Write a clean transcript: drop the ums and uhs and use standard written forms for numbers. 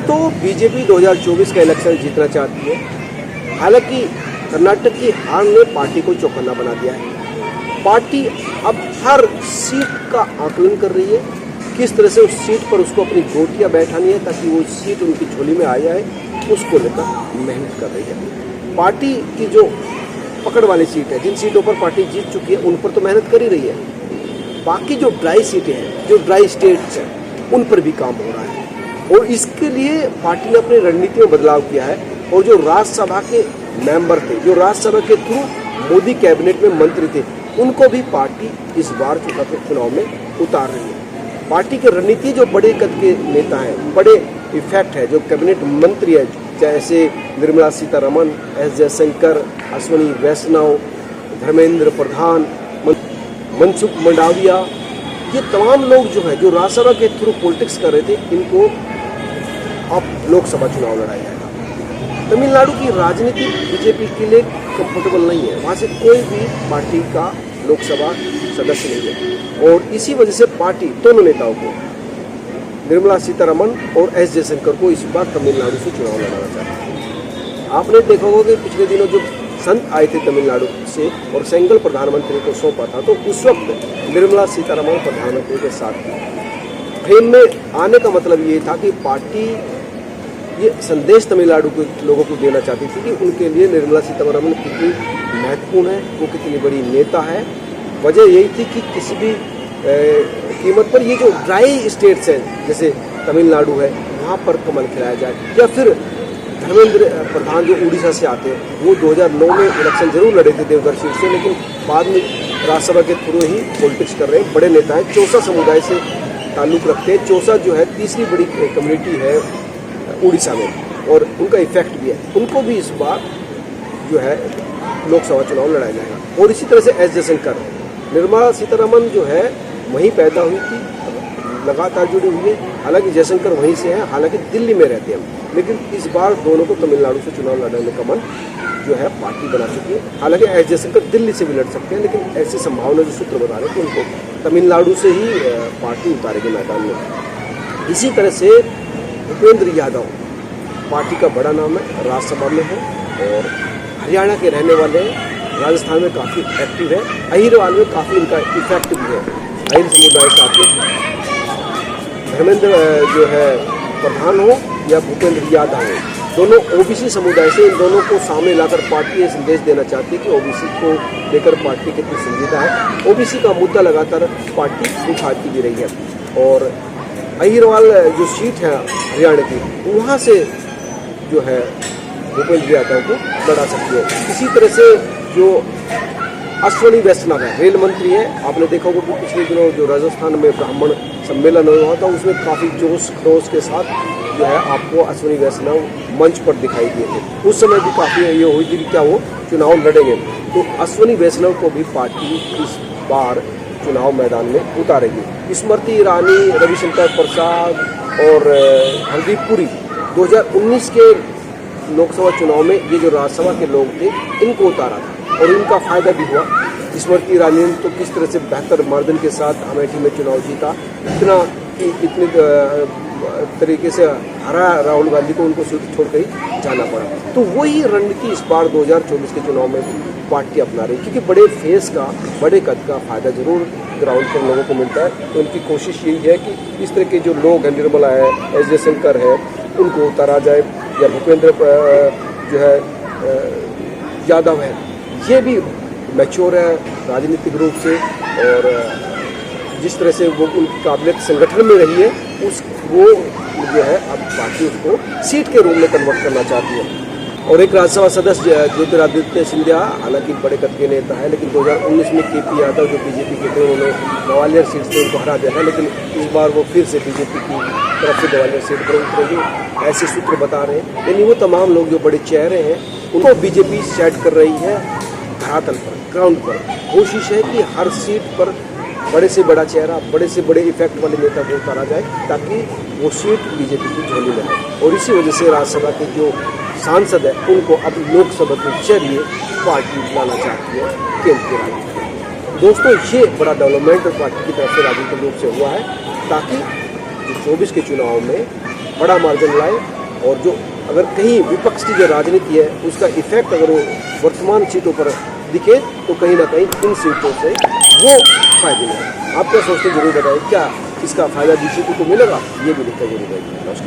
दोस्तों, बीजेपी 2024 का इलेक्शन जीतना चाहती है। हालांकि कर्नाटक की हार ने पार्टी को चौकन्ना बना दिया है। पार्टी अब हर सीट का आकलन कर रही है, किस तरह से उस सीट पर उसको अपनी गोटियां बैठानी है ताकि वो सीट उनकी झोली में आ जाए, उसको लेकर मेहनत कर रही है। पार्टी की जो पकड़ वाली सीट है, जिन सीटों पर पार्टी जीत चुकी है, उन पर तो मेहनत कर ही रही है। बाकी जो ड्राई सीटें हैं, जो ड्राई स्टेट्स हैं, उन पर भी काम हो रहा है और इसके लिए पार्टी ने अपनी रणनीति में बदलाव किया है। और जो राज्यसभा के मेंबर थे, जो राज्यसभा के थ्रू मोदी कैबिनेट में मंत्री थे, उनको भी पार्टी इस बार चुनाव में उतार रही है। पार्टी की रणनीति, जो बड़े कद के नेता हैं, बड़े इफेक्ट है, जो कैबिनेट मंत्री है, जैसे निर्मला सीतारमण, एस जयशंकर, अश्विनी वैष्णव, धर्मेंद्र प्रधान, मनसुख मंडाविया, ये तमाम लोग जो है, जो राज्यसभा के थ्रू पॉलिटिक्स कर रहे थे, इनको अब लोकसभा चुनाव लड़ाया जाएगा। तमिलनाडु की राजनीति बीजेपी के लिए कंफर्टेबल नहीं है, वहाँ से कोई भी पार्टी का लोकसभा सदस्य नहीं है और इसी वजह से पार्टी दोनों नेताओं को, निर्मला सीतारमण और एस जयशंकर को, इस बार तमिलनाडु से चुनाव लड़ाना चाहती है। आपने देखा होगा कि पिछले दिनों जो संत आए थे तमिलनाडु से और सेंगल प्रधानमंत्री को सौंपा था, तो उस वक्त निर्मला सीतारमण प्रधानमंत्री के साथ थी। फ्रेम में आने का मतलब ये था कि पार्टी ये संदेश तमिलनाडु के लोगों को देना चाहती थी कि उनके लिए निर्मला सीतारमण कितनी महत्वपूर्ण है, वो कितनी बड़ी नेता है। वजह यही थी कि किसी भी कीमत पर ये जो ड्राई स्टेट्स हैं, जैसे तमिलनाडु है, वहाँ पर कमल खिलाया जाए। या फिर धर्मेंद्र प्रधान जो उड़ीसा से आते हैं, वो 2009 में इलेक्शन जरूर लड़े थे देवघर सीट से, लेकिन बाद में राज्यसभा के थ्रू ही पॉलिटिक्स कर रहे हैं। बड़े नेता हैं, चौसा समुदाय से ताल्लुक़ रखते हैं। चौसा जो है तीसरी बड़ी कम्युनिटी है उड़ीसा में और उनका इफेक्ट भी है। उनको भी इस बार जो है लोकसभा चुनाव लड़ाया जाएगा। और इसी तरह से एस जयशंकर, निर्मला सीतारमण जो है वहीं पैदा हुई थी, लगातार जुड़ी हुई है। हालांकि जयशंकर वहीं से हैं, हालांकि दिल्ली में रहते हैं, लेकिन इस बार दोनों को तमिलनाडु से चुनाव लड़ने का मन जो है पार्टी बना चुकी है। हालांकि एस जयशंकर दिल्ली से भी लड़ सकते हैं, लेकिन ऐसी संभावना जो सूत्र बता रहे हैं कि उनको तमिलनाडु से ही पार्टी उतारेगी मैदान में। इसी तरह से भूपेंद्र यादव पार्टी का बड़ा नाम है, राज्यसभा में है और हरियाणा के रहने वाले हैं, राजस्थान में काफ़ी एक्टिव है, अहिरवाल में काफ़ी इनका इफेक्ट भी है। अहिर समुदाय से आते धर्मेंद्र जो है प्रधान हो या भूपेंद्र यादव हो, दोनों ओबीसी समुदाय से, इन दोनों को सामने लाकर पार्टी ये संदेश देना चाहती है कि ओबीसी को लेकर पार्टी कितनी संजीदा है। ओबीसी का मुद्दा लगातार पार्टी उठाती भी रही है और अहिरवाल जो सीट है हरियाणा की, वहाँ से जो है भूपेंद्र यादव को लड़ा सकती है। इसी तरह से जो अश्विनी वैष्णव है, रेल मंत्री है, आपने देखा होगा कि पिछले दिनों जो राजस्थान में ब्राह्मण सम्मेलन हुआ था, उसमें काफ़ी जोश खरोश के साथ जो है आपको अश्विनी वैष्णव मंच पर दिखाई दिए थे। उस समय भी काफ़ी ये हुई थी कि क्या वो चुनाव लड़ेंगे, तो अश्विनी वैष्णव को भी पार्टी इस बार चुनाव मैदान में उतारेगी। स्मृति ईरानी, रविशंकर प्रसाद और हरदीप पुरी 2019 के लोकसभा चुनाव में ये जो राज्यसभा के लोग थे, इनको उतारा था और इनका फायदा भी हुआ। स्मृति ईरानी ने तो किस तरह से बेहतर मार्जिन के साथ अमेठी में चुनाव जीता, इतने तरीके से हरा राहुल गांधी को, उनको सीट छोड़कर ही जाना पड़ा। तो वही रणनीति इस बार 2024 के चुनाव में पार्टी अपना रही, क्योंकि बड़े फेस का, बड़े कद का फायदा जरूर ग्राउंड पर लोगों को मिलता है। तो उनकी कोशिश यही है कि इस तरह के जो लोग हैं, निर्मला है, एस जयशंकर है, उनको उतारा जाए, या भूपेंद्र जो है यादव है, ये भी मैच्योर है राजनीतिक रूप से और जिस तरह से वो उनकी काबिलियत संगठन में रही है, वो जो है अब पार्टी उसको सीट के रूप में कन्वर्ट करना चाहती है। और एक राज्यसभा सदस्य ज्योतिरादित्य सिंधिया, हालांकि बड़े कद के नेता है, लेकिन 2019 में केपी यादव जो बीजेपी के थे, उन्होंने ग्वालियर सीट से उनको हरा दिया था, लेकिन इस बार वो फिर से बीजेपी की तरफ से ग्वालियर सीट पर उतरेंगे, ऐसे सूत्र बता रहे हैं। यानी वो तमाम लोग जो बड़े चेहरे हैं, उनको बीजेपी सेट कर रही है धरातल पर, ग्राउंड पर। कोशिश है कि हर सीट पर बड़े से बड़ा चेहरा, बड़े से बड़े इफेक्ट वाले नेता को उतारा जाए, ताकि वो सीट बीजेपी की झोली में है। और इसी वजह से राज्यसभा के जो सांसद है, उनको अब लोकसभा के जरिए पार्टी लाना चाहती है केंद्र की राजनीति। दोस्तों, ये बड़ा डेवलपमेंट पार्टी की तरफ से राजनीतिक रूप से हुआ है, ताकि 24 के चुनाव में बड़ा मार्जिन लाए और जो अगर कहीं विपक्ष की जो राजनीति है उसका इफेक्ट अगर वो वर्तमान सीटों पर दिखे तो कहीं ना कहीं इन सीटों से वो फायदे में है। आप क्या सोचते हैं, जरूर बताएं, क्या इसका फायदा बीजेपी को मिलेगा? ये भी लिखकर जरूर बताइए। नमस्कार।